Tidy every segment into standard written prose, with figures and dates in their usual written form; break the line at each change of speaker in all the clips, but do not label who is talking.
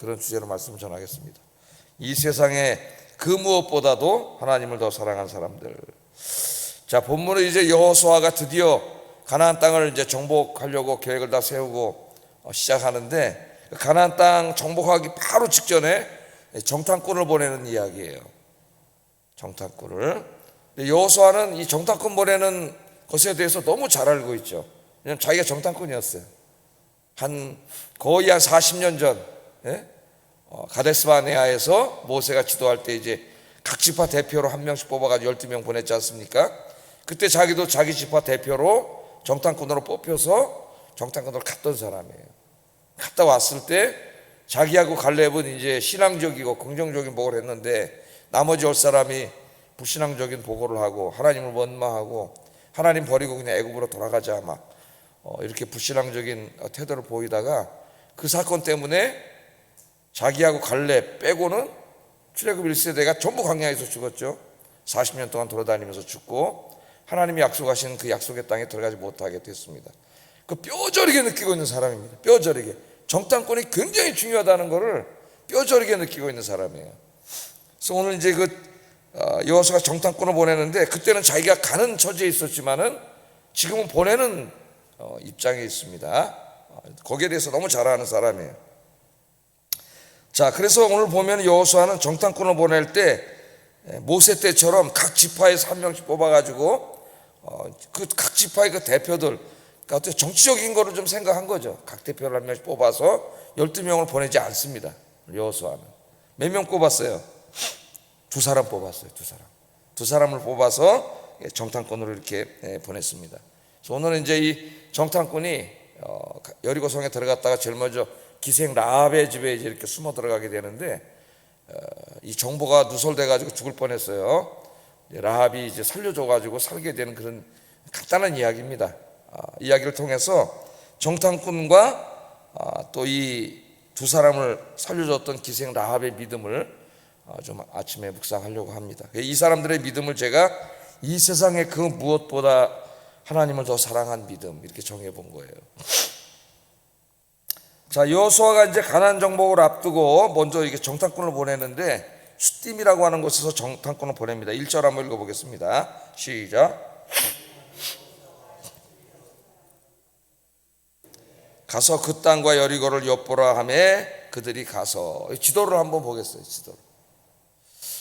그런 주제로 말씀을 전하겠습니다. 이 세상에 그 무엇보다도 하나님을 더 사랑한 사람들. 자, 본문은 이제 여호수아가 드디어 가나안 땅을 이제 정복하려고 계획을 다 세우고 시작하는데, 가나안 땅 정복하기 바로 직전에 정탐꾼을 보내는 이야기예요. 정탐꾼을. 여호수아는 이 정탐꾼 보내는 것에 대해서 너무 잘 알고 있죠. 왜냐하면 자기가 정탐꾼이었어요. 거의 한 40년 전, 가데스 바네아에서 모세가 지도할 때 이제 각 지파 대표로 한 명씩 뽑아가지고 12명 보냈지 않습니까? 그때 자기도 자기 지파 대표로 정탐꾼으로 뽑혀서 정탐꾼으로 갔던 사람이에요. 갔다 왔을 때 자기하고 갈렙은 이제 신앙적이고 긍정적인 보고를 했는데, 나머지 10사람이 불신앙적인 보고를 하고 하나님을 원망하고 하나님 버리고 그냥 애굽으로 돌아가자 막 이렇게 불신앙적인 태도를 보이다가, 그 사건 때문에 자기하고 갈렙 빼고는 출애굽 1세대가 전부 광야에서 죽었죠. 40년 동안 돌아다니면서 죽고 하나님이 약속하신 그 약속의 땅에 들어가지 못하게 됐습니다. 그 뼈저리게 느끼고 있는 사람입니다. 뼈저리게. 정탐꾼이 굉장히 중요하다는 것을 뼈저리게 느끼고 있는 사람이에요. 그래서 오늘 이제 여호수아가 정탐꾼을 보내는데, 그때는 자기가 가는 처지에 있었지만은 지금은 보내는 입장에 있습니다. 거기에 대해서 너무 잘 아는 사람이에요. 자, 그래서 오늘 보면 여호수아는 정탐꾼을 보낼 때 모세 때처럼 각 지파에서 한 명씩 뽑아가지고 그 각 지파의 그 대표들, 그러니까 어떤 정치적인 거를 좀 생각한 거죠. 각 대표를 한 명씩 뽑아서 12명을 보내지 않습니다. 여호수아는 몇 명 뽑았어요? 2사람 뽑았어요. 2사람을 뽑아서 정탐꾼으로 이렇게 보냈습니다. 그래서 오늘은 이제 이 정탐꾼이 여리고성에 들어갔다가 제일 먼저 기생 라합의 집에 이제 이렇게 숨어 들어가게 되는데, 이 정보가 누설돼 가지고 죽을 뻔했어요. 라합이 이제 살려줘 가지고 살게 되는 그런 간단한 이야기입니다. 이야기를 통해서 정탐꾼과 또 이 2사람을 살려줬던 기생 라합의 믿음을 좀 아침에 묵상하려고 합니다. 이 사람들의 믿음을 제가 이 세상의 그 무엇보다 하나님을 더 사랑한 믿음, 이렇게 정해 본 거예요. 자, 여호수아가 이제 가나안 정복을 앞두고 먼저 이게 정탐꾼을 보내는데, 슈딤이라고 하는 곳에서 정탐꾼을 보냅니다. 1절 한번 읽어보겠습니다. 시작. 가서 그 땅과 여리고를 엿보라 하매 그들이 가서. 지도를 한번 보겠어요. 지도.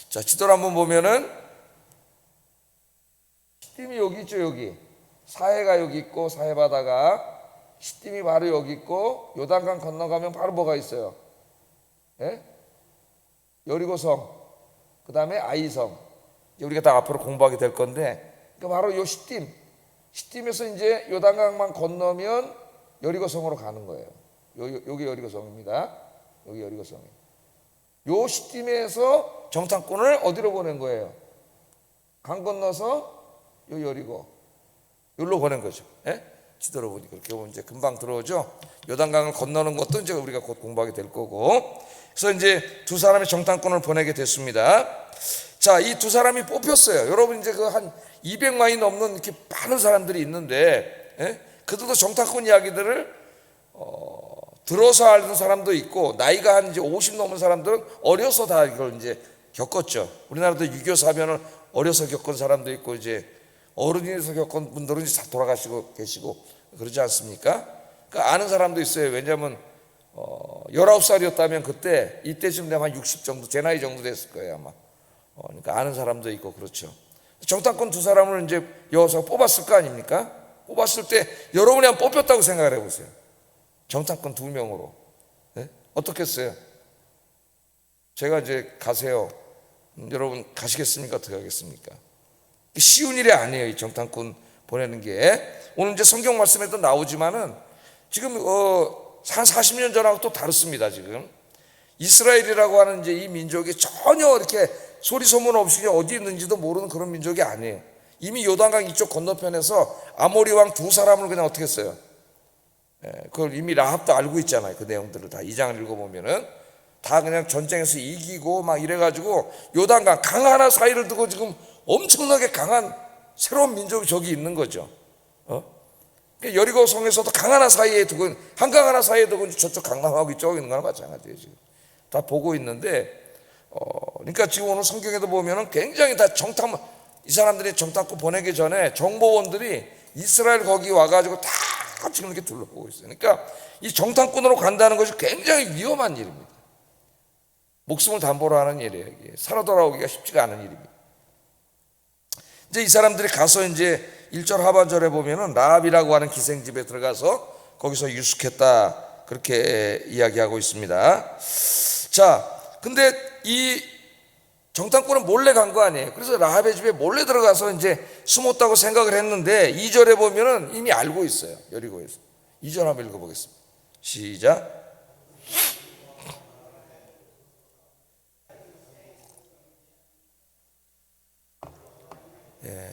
자, 지도를 한번 보면은 슈딤이 여기 있죠. 여기 사해가 여기 있고, 사해 바다가 슈딤이 바로 여기 있고, 요단강 건너가면 바로 뭐가 있어요? 여리고성, 그 다음에 아이성. 우리가 다 앞으로 공부하게 될 건데, 그러니까 바로 요 슈딤에서 이제 요단강만 건너면 여리고성으로 가는 거예요. 여기 여리고성입니다. 여기 여리고성이. 요 슈딤에서 정탐꾼을 어디로 보낸 거예요? 강 건너서 요 여리고, 여기로 보낸 거죠. 지도로 보니까 그렇게 보면 이제 금방 들어오죠. 요단강을 건너는 것도 이제 우리가 곧 공부하게 될 거고. 그래서 이제 2사람의 정탐꾼을 보내게 됐습니다. 자, 이 2사람이 뽑혔어요. 여러분 이제 그 한 200만이 넘는 이렇게 많은 사람들이 있는데, 그들도 정탐꾼 이야기들을 들어서 아는 사람도 있고, 나이가 한 이제 50 넘은 사람들은 어려서 다 이걸 이제 겪었죠. 우리나라도 6.25 사변을 어려서 겪은 사람도 있고, 이제 어른이서 겪은 분들은 이제 다 돌아가시고 계시고 그러지 않습니까? 그러니까 아는 사람도 있어요. 왜냐하면 19살이었다면 그때 이때쯤 되면 한 60 정도, 제 나이 정도 됐을 거예요 아마. 그러니까 아는 사람도 있고 그렇죠. 정탐꾼 2사람을 이제 여호수아가 뽑았을 거 아닙니까? 뽑았을 때 여러분이 한번 뽑혔다고 생각을 해보세요. 정탐꾼 2명으로 어떻겠어요? 제가 이제 가세요. 여러분 가시겠습니까? 어떻게 하겠습니까? 쉬운 일이 아니에요. 이 정탐꾼 보내는 게. 오늘 이제 성경 말씀에도 나오지만은 지금 한 40년 전하고 또 다릅니다. 지금 이스라엘이라고 하는 이제 이 민족이 전혀 이렇게 소리 소문 없이 어디 있는지도 모르는 그런 민족이 아니에요. 이미 요단강 이쪽 건너편에서 아모리 왕 2사람을 그냥 어떻게 했어요? 그걸 이미 라합도 알고 있잖아요. 그 내용들을 다 2장을 읽어보면은 다 그냥 전쟁에서 이기고 막 이래가지고 요단강 강 하나 사이를 두고 지금 엄청나게 강한 새로운 민족이 저기 있는 거죠. 여리고성에서도 강 하나 사이에 두고, 한강 하나 사이에 두고 저쪽 강남하고 이쪽에 있는 거나 마찬가지예요. 지금 다 보고 있는데 그러니까 지금 오늘 성경에도 보면은 굉장히 다 이 사람들이 정탐꾼 보내기 전에 정보원들이 이스라엘 거기 와가지고 다 지금 이렇게 둘러보고 있어요. 그러니까 이 정탐꾼으로 간다는 것이 굉장히 위험한 일입니다. 목숨을 담보로 하는 일이에요. 이게 살아 돌아오기가 쉽지가 않은 일입니다. 이제 이 사람들이 가서 이제 1절 하반절에 보면은 라합이라고 하는 기생집에 들어가서 거기서 유숙했다, 그렇게 이야기하고 있습니다. 자, 근데 이 정탐꾼은 몰래 간 거 아니에요. 그래서 라합의 집에 몰래 들어가서 이제 숨었다고 생각을 했는데 2절에 보면은 이미 알고 있어요. 여리고에서. 2절 한번 읽어보겠습니다. 시작.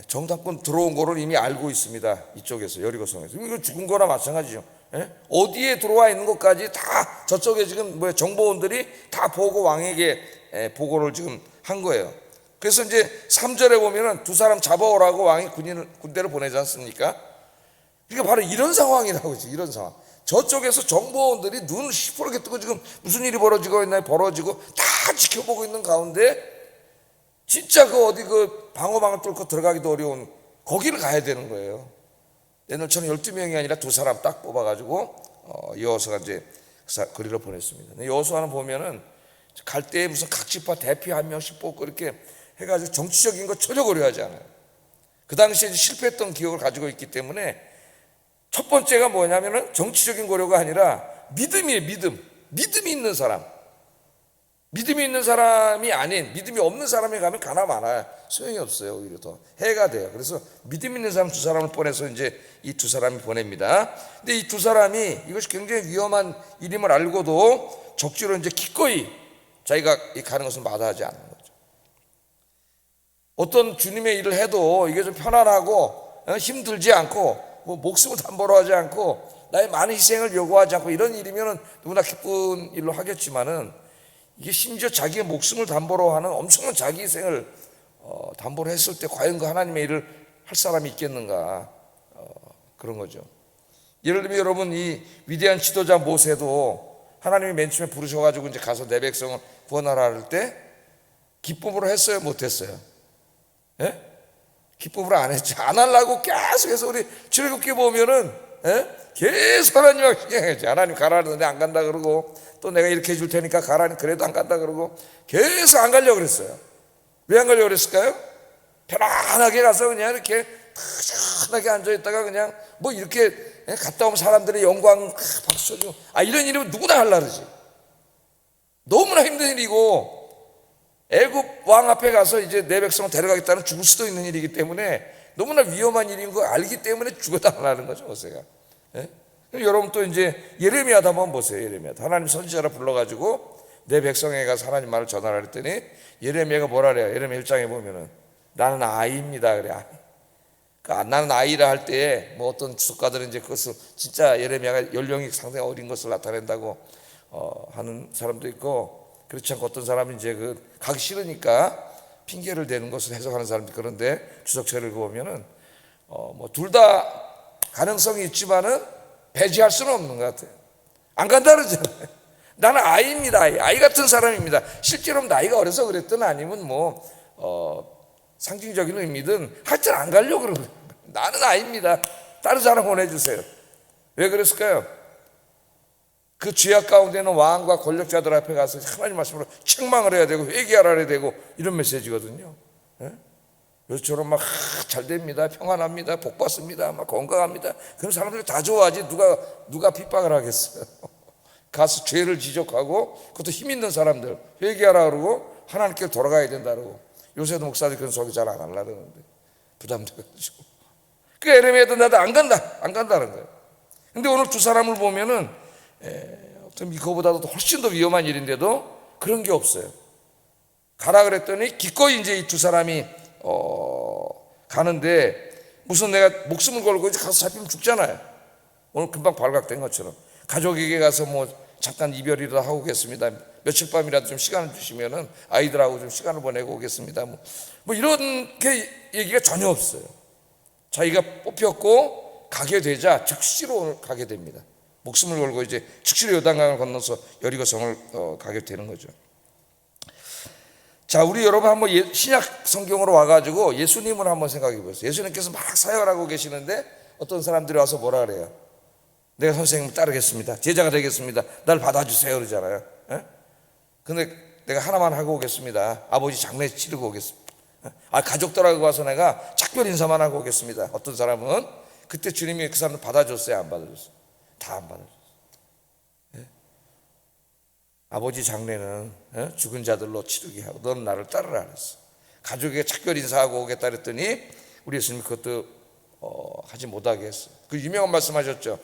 정탐꾼 들어온 거를 이미 알고 있습니다. 이쪽에서, 여리고성에서. 이거 죽은 거나 마찬가지죠. 어디에 들어와 있는 것까지 다 저쪽에 지금 정보원들이 다 보고 왕에게 보고를 지금 한 거예요. 그래서 이제 3절에 보면은 두 사람 잡아오라고 왕이 군대를 보내지 않습니까? 그러니까 바로 이런 상황이라고 하지. 이런 상황. 저쪽에서 정보원들이 눈을 시퍼렇게 뜨고 지금 무슨 일이 벌어지고 있나요? 벌어지고 다 지켜보고 있는 가운데 진짜 그 어디 그 방어망을 뚫고 들어가기도 어려운 거기를 가야 되는 거예요. 옛날처럼 12명이 아니라 두 사람 딱 뽑아가지고 여호수아가 이제 거리로 보냈습니다. 여호수아는 보면은 갈 때 무슨 각 지파 대표 한 명씩 뽑고 이렇게 해가지고 정치적인 거 전혀 고려하지 않아요. 그 당시에 실패했던 기억을 가지고 있기 때문에 첫 번째가 뭐냐면은 정치적인 고려가 아니라 믿음이에요. 믿음이 있는 사람. 믿음이 있는 사람이 아닌 믿음이 없는 사람이 가면 가나 마나요. 소용이 없어요. 오히려 더 해가 돼요. 그래서 믿음 있는 사람 두 사람을 보내서 이제 이 두 사람이 보냅니다. 근데 이 두 사람이 이것이 굉장히 위험한 일임을 알고도 적지로 이제 기꺼이 자기가 가는 것을 마다하지 않는 거죠. 어떤 주님의 일을 해도 이게 좀 편안하고 힘들지 않고 뭐 목숨을 담보로 하지 않고 나의 많은 희생을 요구하지 않고 이런 일이면은 누구나 기쁜 일로 하겠지만은 이게 심지어 자기의 목숨을 담보로 하는 엄청난 자기 희생을 담보로 했을 때 과연 그 하나님의 일을 할 사람이 있겠는가, 그런 거죠. 예를 들면 여러분, 이 위대한 지도자 모세도 하나님이 맨 처음에 부르셔가지고 이제 가서 내 백성을 구원하라 할 때 기쁨으로 했어요, 못했어요? 예? 기쁨으로 안 했죠. 안 하려고 계속해서 우리 출애굽기 보면은 계속 하나님하고 신경했죠. 하나님 가라 그러는데 안 간다 그러고, 또 내가 이렇게 해줄 테니까 가라니 그래도 안 간다 그러고, 계속 안 가려고 그랬어요. 왜 안 가려고 그랬을까요? 편안하게 가서 그냥 이렇게 편하게 앉아있다가 그냥 뭐 이렇게 갔다 오면 사람들의 영광 박수 쳐주고, 이런 일이면 누구나 하려고 그러지. 너무나 힘든 일이고, 애굽 왕 앞에 가서 이제 내 백성을 데려가겠다는 죽을 수도 있는 일이기 때문에 너무나 위험한 일인 거 알기 때문에 죽어달라는 거죠, 모세가. 여러분 또 이제 예레미야도 한번 보세요. 예레미야도 하나님 선지자를 불러가지고 내 백성에게 가서 하나님 말을 전하라 그랬더니 예레미야가 뭐라 그래요? 예레미야 1장에 보면은 나는 아이입니다 그래. 그러니까 나는 아이라 할 때에 뭐 어떤 주석가들은 이제 그것을 진짜 예레미야가 연령이 상당히 어린 것을 나타낸다고 하는 사람도 있고, 그렇지 않고 어떤 사람이 이제 그 가기 싫으니까 핑계를 대는 것을 해석하는 사람도. 그런데 주석책을 보면은 뭐 둘 다 가능성이 있지만은 배제할 수는 없는 것 같아요. 안 간다 그러잖아요. 나는 아이입니다. 아이 같은 사람입니다. 실제로 나이가 어려서 그랬든 아니면 뭐 상징적인 의미든 하여튼 안 가려고 그러는 거예요. 나는 아이입니다. 다른 사람 보내주세요. 왜 그랬을까요? 그 죄악 가운데는 왕과 권력자들 앞에 가서 하나님 말씀으로 책망을 해야 되고 회개하라 해야 되고 이런 메시지거든요. 요즘처럼 막 잘 됩니다, 평안합니다, 복 받습니다, 막 건강합니다, 그런 사람들이 다 좋아하지 누가 핍박을 하겠어요. 가서 죄를 지적하고, 그것도 힘 있는 사람들 회개하라 그러고 하나님께 돌아가야 된다 그러고. 요새도 목사들이 그런 소리 잘 안 하려고 그러는데 부담돼가지고. 그 에레미야도 나도 안 간다는 거예요. 근데 오늘 두 사람을 보면은 이거보다도 훨씬 더 위험한 일인데도 그런 게 없어요. 가라 그랬더니 기꺼이 이제 이 두 사람이 가는데, 무슨 내가 목숨을 걸고 이제 가서 잡히면 죽잖아요. 오늘 금방 발각된 것처럼 가족에게 가서 뭐 잠깐 이별이라도 하고 오겠습니다, 며칠 밤이라도 좀 시간을 주시면은 아이들하고 좀 시간을 보내고 오겠습니다, 뭐 이런 게 얘기가 전혀 없어요. 자기가 뽑혔고 가게 되자 즉시로 가게 됩니다. 목숨을 걸고 이제 즉시로 요단강을 건너서 여리고성을 가게 되는 거죠. 자, 우리 여러분 한번 신약 성경으로 와가지고 예수님을 한번 생각해 보세요. 예수님께서 막 사역을 하고 계시는데 어떤 사람들이 와서 뭐라 그래요? 내가 선생님을 따르겠습니다. 제자가 되겠습니다. 날 받아주세요. 그러잖아요. 근데 내가 하나만 하고 오겠습니다. 아버지 장례 치르고 오겠습니다. 가족들하고 와서 내가 작별 인사만 하고 오겠습니다. 어떤 사람은 그때 주님이 그 사람을 받아줬어요? 안 받아줬어요? 다 안 받아줬어요. 아버지 장례는 죽은 자들로 치르게 하고 너는 나를 따르라 그랬어. 가족에게 작별 인사하고 오겠다 그랬더니 우리 예수님이 그것도 하지 못하게 했어요. 그 유명한 말씀하셨죠.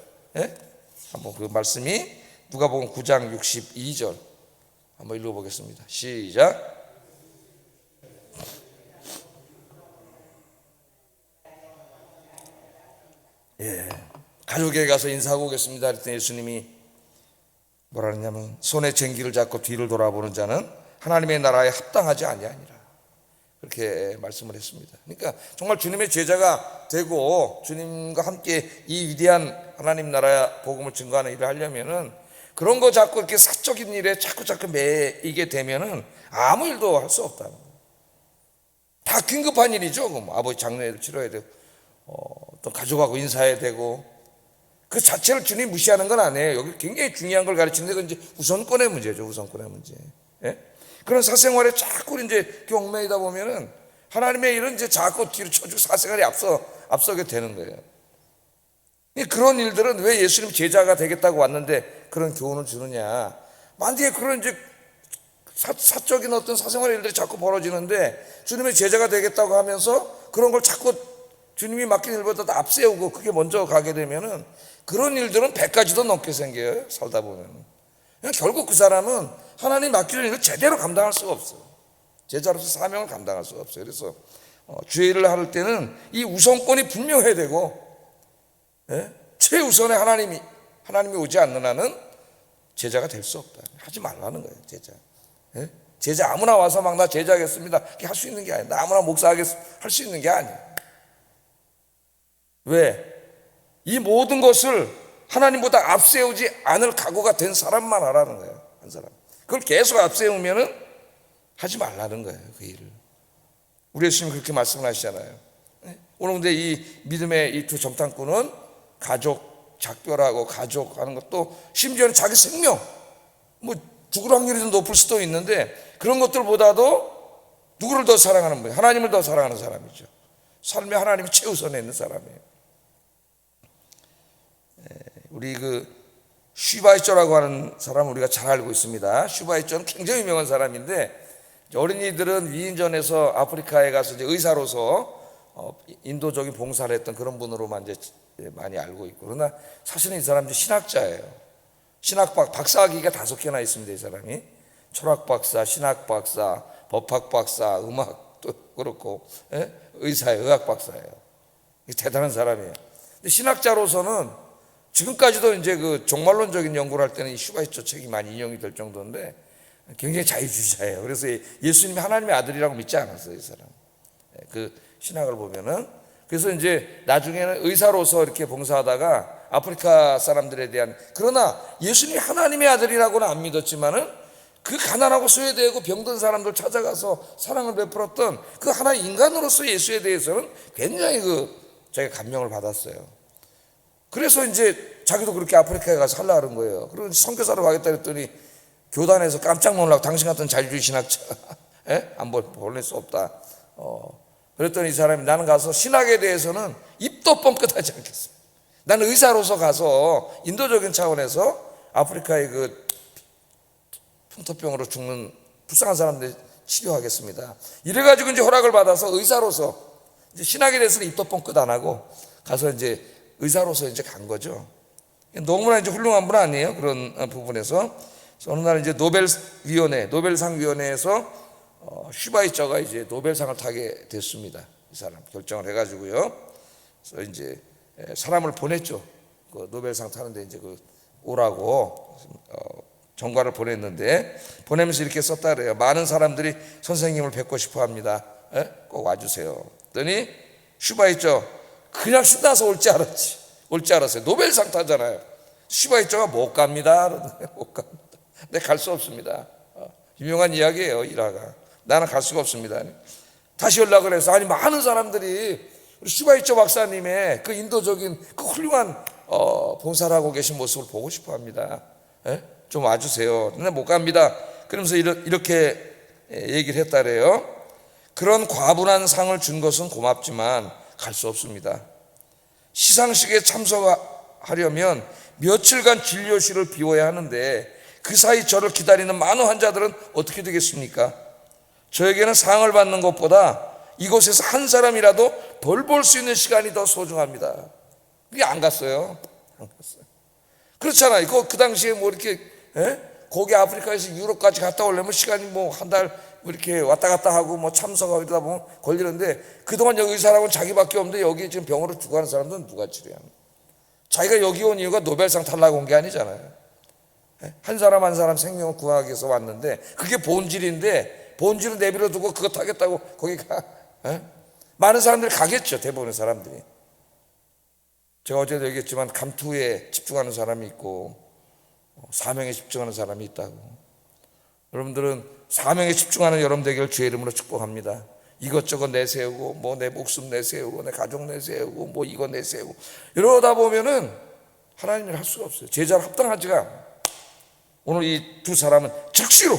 한번 그 말씀이 누가복음 9장 62절 한번 읽어보겠습니다. 시작. 가족에게 가서 인사하고 오겠습니다 그랬더니 예수님이 뭐라 그러냐면 손에 쟁기를 잡고 뒤를 돌아보는 자는 하나님의 나라에 합당하지 아니하니라, 그렇게 말씀을 했습니다. 그러니까 정말 주님의 제자가 되고 주님과 함께 이 위대한 하나님 나라 복음을 증거하는 일을 하려면은 그런 거 자꾸 이렇게 사적인 일에 자꾸 매이게 되면은 아무 일도 할 수 없다는 거예요. 다 긴급한 일이죠. 그럼 아버지 장례를 치러야 되고 또 가족하고 인사해야 되고, 그 자체를 주님 무시하는 건 아니에요. 여기 굉장히 중요한 걸 가르치는데 그건 이제 우선권의 문제죠. 우선권의 문제. 그런 사생활에 자꾸 이제 얽매이다 보면은 하나님의 일은 이제 자꾸 뒤로 쳐주고 사생활이 앞서게 되는 거예요. 그런 일들은 왜 예수님 제자가 되겠다고 왔는데 그런 교훈을 주느냐? 만약에 그런 이제 사적인 어떤 사생활의 일들이 자꾸 벌어지는데 주님의 제자가 되겠다고 하면서 그런 걸 자꾸 주님이 맡긴 일보다 더 앞세우고 그게 먼저 가게 되면은 그런 일들은 100가지도 넘게 생겨요. 살다 보면 결국 그 사람은 하나님 맡기는 일을 제대로 감당할 수가 없어요. 제자로서 사명을 감당할 수가 없어요. 그래서 주의 일을 할 때는 이 우선권이 분명해야 되고, 최우선에 하나님이 오지 않는 한은 제자가 될 수 없다. 하지 말라는 거예요. 제자 아무나 와서 막 나 제자하겠습니다 할 수 있는 게 아니에요. 나 아무나 목사하겠습니다 할 수 있는 게 아니에요. 왜? 이 모든 것을 하나님보다 앞세우지 않을 각오가 된 사람만 하라는 거예요. 한 사람. 그걸 계속 앞세우면은 하지 말라는 거예요. 그 일을. 우리 예수님이 그렇게 말씀을 하시잖아요. 오늘 근데 이 믿음의 이 두 정탐꾼은 가족 작별하고 가족 하는 것도 심지어는 자기 생명 뭐 죽을 확률이 더 높을 수도 있는데 그런 것들보다도 누구를 더 사랑하는 거예요? 하나님을 더 사랑하는 사람이죠. 삶에 하나님이 최우선에 있는 사람이에요. 우리 그 슈바이처라고 하는 사람 우리가 잘 알고 있습니다. 슈바이처는 굉장히 유명한 사람인데 어린이들은 위인전에서 아프리카에 가서 이제 의사로서 인도적인 봉사를 했던 그런 분으로만 이제 많이 알고 있고, 그러나 사실은 이 사람이 신학자예요. 박사학위가 5개나 있습니다. 이 사람이 철학 박사, 신학 박사, 법학 박사, 음악도 그렇고 의사예요. 의학 박사예요. 대단한 사람이에요. 근데 신학자로서는 지금까지도 이제 그 종말론적인 연구를 할 때는 이 슈바이처 책이 많이 인용이 될 정도인데 굉장히 자유주의자예요. 그래서 예수님이 하나님의 아들이라고 믿지 않았어요, 이 사람. 그 신학을 보면은. 그래서 이제 나중에는 의사로서 이렇게 봉사하다가 아프리카 사람들에 대한, 그러나 예수님이 하나님의 아들이라고는 안 믿었지만은 그 가난하고 소외되고 병든 사람들 찾아가서 사랑을 베풀었던 그 하나의 인간으로서 예수에 대해서는 굉장히 자기가 감명을 받았어요. 그래서 이제 자기도 그렇게 아프리카에 가서 하려고 하는 거예요. 그리고 선교사로 가겠다 그랬더니 교단에서 깜짝 놀라고 당신 같은 자유주의 신학자 안 보낼 수 없다. 그랬더니 이 사람이 나는 가서 신학에 대해서는 입도 뻥끗하지 않겠습니다. 나는 의사로서 가서 인도적인 차원에서 아프리카의 그 풍토병으로 죽는 불쌍한 사람들 치료하겠습니다. 이래가지고 이제 허락을 받아서 의사로서 이제 신학에 대해서는 입도 뻥끗 안 하고 가서 이제 의사로서 이제 간 거죠. 너무나 이제 훌륭한 분 아니에요? 그런 부분에서. 어느 날 이제 노벨상 위원회에서 슈바이처가 이제 노벨상을 타게 됐습니다. 이 사람 결정을 해가지고요. 그래서 이제 사람을 보냈죠. 그 노벨상 타는데 이제 오라고 전과를 보냈는데 보내면서 이렇게 썼다 그래요. 많은 사람들이 선생님을 뵙고 싶어 합니다. 꼭 와주세요. 그랬더니 슈바이처 그냥 신나서 올 줄 알았어요. 노벨상 타잖아요. 시바이처가 못 갑니다. 못 갑니다. 네, 갈 수 없습니다. 유명한 이야기예요. 일화가. 나는 갈 수가 없습니다. 다시 연락을 해서 아니 많은 사람들이 우리 슈바이처 박사님의 그 인도적인 그 훌륭한 봉사를 하고 계신 모습을 보고 싶어합니다. 예? 좀 와주세요. 근데 못 갑니다. 그러면서 이렇게 얘기를 했다래요. 그런 과분한 상을 준 것은 고맙지만 갈 수 없습니다. 시상식에 참석하려면 며칠간 진료실을 비워야 하는데 그 사이 저를 기다리는 많은 환자들은 어떻게 되겠습니까? 저에게는 상을 받는 것보다 이곳에서 한 사람이라도 덜 볼 수 있는 시간이 더 소중합니다. 그게 안 갔어요. 안 갔어요. 그렇잖아요. 그 당시에 뭐 이렇게 거기 아프리카에서 유럽까지 갔다 오려면 시간이 뭐 한 달 이렇게 왔다 갔다 하고 뭐 참석하고 이러다 보면 걸리는데 그동안 여기 사람은 자기밖에 없는데 여기 지금 병으로 죽어가는 사람들은 누가 치료합니까? 자기가 여기 온 이유가 노벨상 타려고 온 게 아니잖아요. 한 사람 한 사람 생명을 구하기 위해서 왔는데 그게 본질인데 본질을 내버려 두고 그거 타겠다고 거기 가. 많은 사람들이 가겠죠. 대부분의 사람들이. 제가 어제도 얘기했지만 감투에 집중하는 사람이 있고 사명에 집중하는 사람이 있다고. 여러분들은 사명에 집중하는 여러분 되기를 주의 이름으로 축복합니다. 이것저것 내세우고 뭐 내 목숨 내세우고 내 가족 내세우고 뭐 이거 내세우고 이러다 보면은 하나님을 할 수가 없어요. 제자를 합당하지가 않아요. 오늘 이 두 사람은 즉시로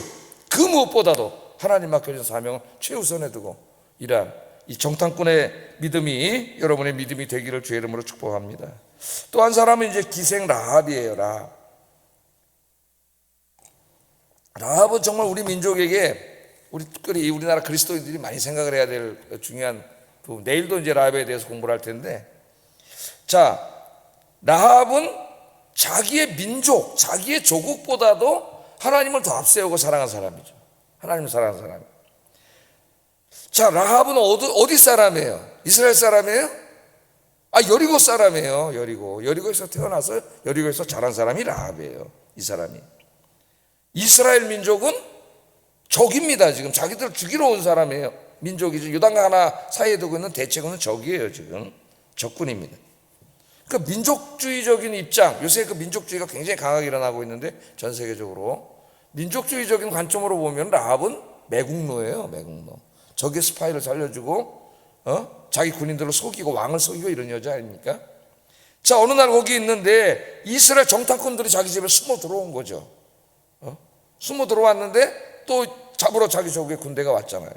그 무엇보다도 하나님 맡겨진 사명을 최우선에 두고 일한 이 정탐꾼의 믿음이 여러분의 믿음이 되기를 주의 이름으로 축복합니다. 또 한 사람은 이제 기생 라합이에요. 라합은 정말 우리 민족에게 특별히 우리나라 그리스도인들이 많이 생각을 해야 될 중요한 부분. 내일도 이제 라합에 대해서 공부를 할 텐데, 자, 라합은 자기의 민족, 자기의 조국보다도 하나님을 더 앞세우고 사랑한 사람이죠. 하나님을 사랑한 사람. 자, 라합은 어디 사람이에요? 이스라엘 사람이에요? 여리고 사람이에요. 여리고에서 태어나서 여리고에서 자란 사람이 라합이에요. 이 사람이. 이스라엘 민족은 적입니다. 지금 자기들 죽이러 온 사람이에요. 민족이죠. 요단강 하나 사이에 두고 있는 대체군은 적이에요. 지금 적군입니다. 그러니까 민족주의적인 입장, 요새 그 민족주의가 굉장히 강하게 일어나고 있는데 전 세계적으로 민족주의적인 관점으로 보면 라합은 매국노예요. 매국노. 적의 스파이를 살려주고 자기 군인들을 속이고 왕을 속이고 이런 여자 아닙니까? 자, 어느 날 거기 있는데 이스라엘 정탐꾼들이 자기 집에 숨어 들어온 거죠. 숨어 들어왔는데 또 잡으러 자기 조국의 군대가 왔잖아요.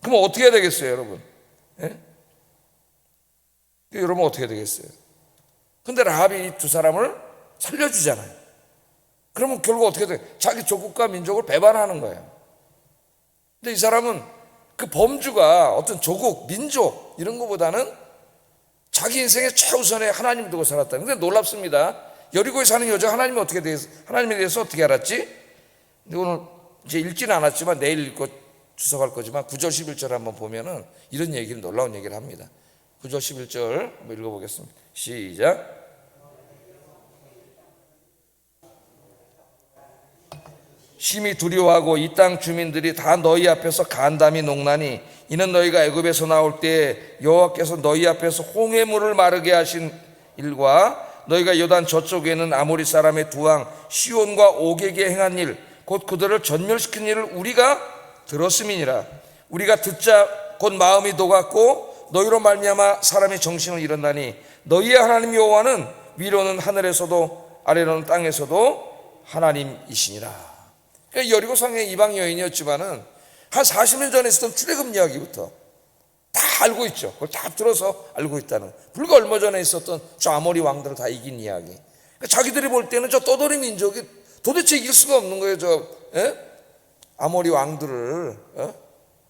그럼 어떻게 해야 되겠어요, 여러분? 여러분 어떻게 해야 되겠어요? 근데 라합이 이 두 사람을 살려주잖아요. 그러면 결국 어떻게 돼요? 자기 조국과 민족을 배반하는 거예요. 근데 이 사람은 그 범주가 어떤 조국, 민족 이런 것보다는 자기 인생의 최우선에 하나님을 두고 살았다. 근데 놀랍습니다. 여리고에 사는 여자 하나님에 대해서 어떻게 알았지? 근데 오늘 이제 읽지는 않았지만 내일 읽고 주석할 거지만 9절 11절 한번 보면은 이런 얘기를 놀라운 얘기를 합니다. 9절 11절 한번 읽어보겠습니다. 시작. 심히 두려워하고 이 땅 주민들이 다 너희 앞에서 간담이 녹나니 이는 너희가 애굽에서 나올 때 여호와께서 너희 앞에서 홍해물을 마르게 하신 일과 너희가 요단 저쪽에 있는 아모리 사람의 두 왕 시온과 오게게 행한 일 곧 그들을 전멸시킨 일을 우리가 들었음이니라. 우리가 듣자 곧 마음이 녹았고 너희로 말미암아 사람의 정신을 잃었나니 너희의 하나님 여호와는 위로는 하늘에서도 아래로는 땅에서도 하나님이시니라. 그러니까 여리고성의 이방 여인이었지만은 한 40년 전에 있었던 출애굽 이야기부터 다 알고 있죠. 그걸 다 들어서 알고 있다는. 불과 얼마 전에 있었던 저 아모리 왕들을 다 이긴 이야기. 그러니까 자기들이 볼 때는 저 떠돌이 민족이 도대체 이길 수가 없는 거예요. 아모리 왕들을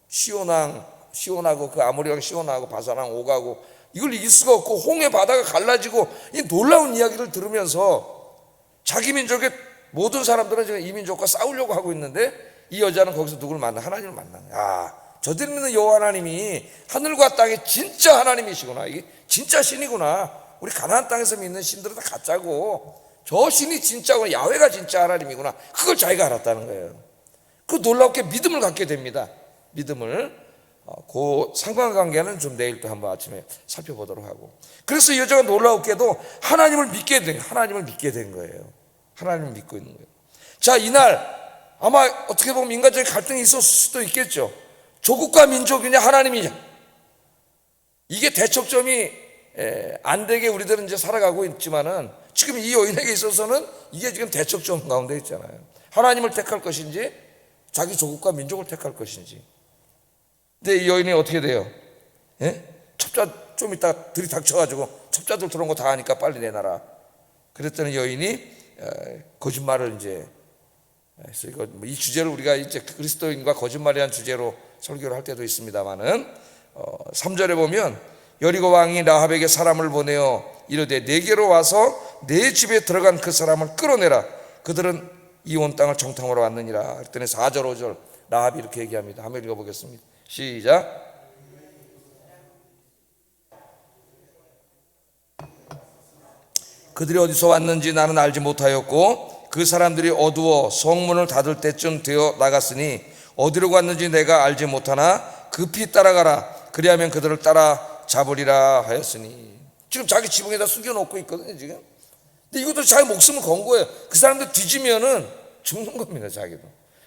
시온하고 그 아모리 왕 시온하고 바사랑 오가고 이걸 이길 수가 없고 홍해 바다가 갈라지고 이 놀라운 이야기를 들으면서 자기 민족의 모든 사람들은 지금 이 민족과 싸우려고 하고 있는데 이 여자는 거기서 누굴 만나? 하나님을 만나는 거야. 저들이 믿는 여호와 하나님이 하늘과 땅의 진짜 하나님이시구나. 이게 진짜 신이구나. 우리 가나안 땅에서 믿는 신들은 다 가짜고 저 신이 진짜구나. 야훼가 진짜 하나님이구나. 그걸 자기가 알았다는 거예요. 그 놀랍게 믿음을 갖게 됩니다. 믿음을. 그 상관관계는 좀 내일 또 한번 아침에 살펴보도록 하고. 그래서 이 여자가 놀라웠게도 하나님을 믿게 된 거예요. 하나님을 믿고 있는 거예요. 자, 이날 아마 어떻게 보면 인간적인 갈등이 있었을 수도 있겠죠. 조국과 민족이냐 하나님이냐, 이게 대척점이 안 되게 우리들은 이제 살아가고 있지만은 지금 이 여인에게 있어서는 이게 지금 대척점 가운데 있잖아요. 하나님을 택할 것인지 자기 조국과 민족을 택할 것인지. 근데 이 여인이 어떻게 돼요? 첩자 좀 이따 들이닥쳐가지고 첩자들 들어온 거 다 하니까 빨리 내놔라. 그랬더니 여인이 거짓말을 이제 해서 이 주제를 우리가 이제 그리스도인과 거짓말이라는 주제로 설교를 할 때도 있습니다만은 3절에 보면 여리고 왕이 라합에게 사람을 보내어 이르되 내게로 와서 내 집에 들어간 그 사람을 끌어내라. 그들은 이 온 땅을 정탐하러 왔느니라. 그랬더니 4절 5절 라합이 이렇게 얘기합니다. 한번 읽어보겠습니다. 시작. 그들이 어디서 왔는지 나는 알지 못하였고 그 사람들이 어두워 성문을 닫을 때쯤 되어 나갔으니 어디로 갔는지 내가 알지 못하나 급히 따라가라. 그리하면 그들을 따라 잡으리라 하였으니. 지금 자기 지붕에다 숨겨놓고 있거든요 지금. 근데 이것도 자기 목숨을 건 거예요. 그 사람들 뒤지면은 죽는 겁니다 자기도.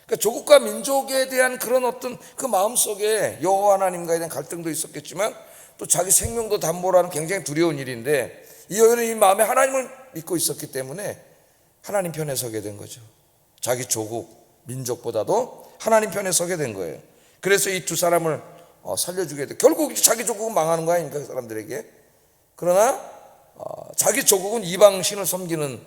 그러니까 조국과 민족에 대한 그런 어떤 그 마음속에 여호와 하나님과에 대한 갈등도 있었겠지만 또 자기 생명도 담보로 하는 굉장히 두려운 일인데, 이 여인은 이 마음에 하나님을 믿고 있었기 때문에 하나님 편에 서게 된 거죠. 자기 조국 민족보다도 하나님 편에 서게 된 거예요. 그래서 이 두 사람을 살려주게 돼. 결국 자기 조국은 망하는 거 아닙니까 그 사람들에게. 그러나 자기 조국은 이방 신을 섬기는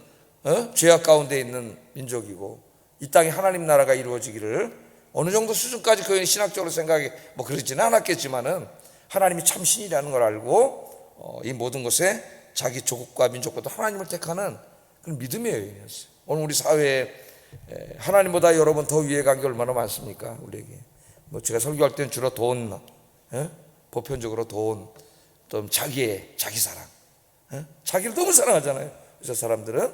죄악 가운데 있는 민족이고, 이 땅에 하나님 나라가 이루어지기를 어느 정도 수준까지 그 신학적으로 생각이 뭐 그러지는 않았겠지만은 하나님이 참 신이라는 걸 알고 이 모든 것에 자기 조국과 민족보다 하나님을 택하는 그런 믿음의 여인이었어요. 오늘 우리 사회에 하나님보다 여러분 더 위에 간 게 얼마나 많습니까 우리에게. 뭐 제가 설교할 때는 주로 돈, 보편적으로 돈, 또 자기 사랑, 자기를 너무 사랑하잖아요. 그래서 사람들은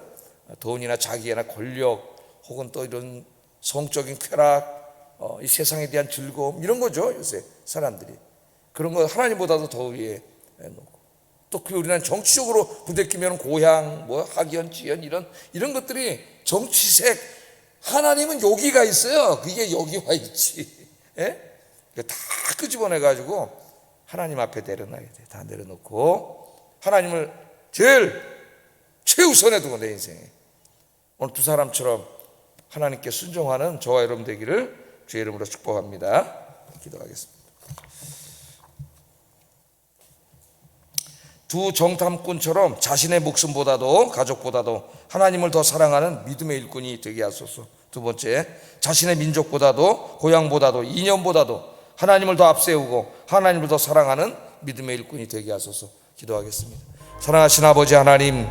돈이나 자기나 권력 혹은 또 이런 성적인 쾌락, 이 세상에 대한 즐거움 이런 거죠 요새 사람들이. 그런 거 하나님보다도 더 위에 놓고, 또 그 우리는 정치적으로 부대끼면 고향, 뭐 학연, 지연 이런 것들이 정치색. 하나님은 여기가 있어요. 그게 여기 와 있지. 다 끄집어내 가지고 하나님 앞에 내려놔야 돼. 다 내려놓고 하나님을 제일 최우선에 두고 내 인생에 오늘 두 사람처럼 하나님께 순종하는 저와 여러분 되기를 주의 이름으로 축복합니다. 기도하겠습니다. 두 정탐꾼처럼 자신의 목숨보다도 가족보다도 하나님을 더 사랑하는 믿음의 일꾼이 되게 하소서. 두 번째, 자신의 민족보다도 고향보다도 이념보다도 하나님을 더 앞세우고 하나님을 더 사랑하는 믿음의 일꾼이 되게 하소서. 기도하겠습니다. 사랑하신 아버지 하나님,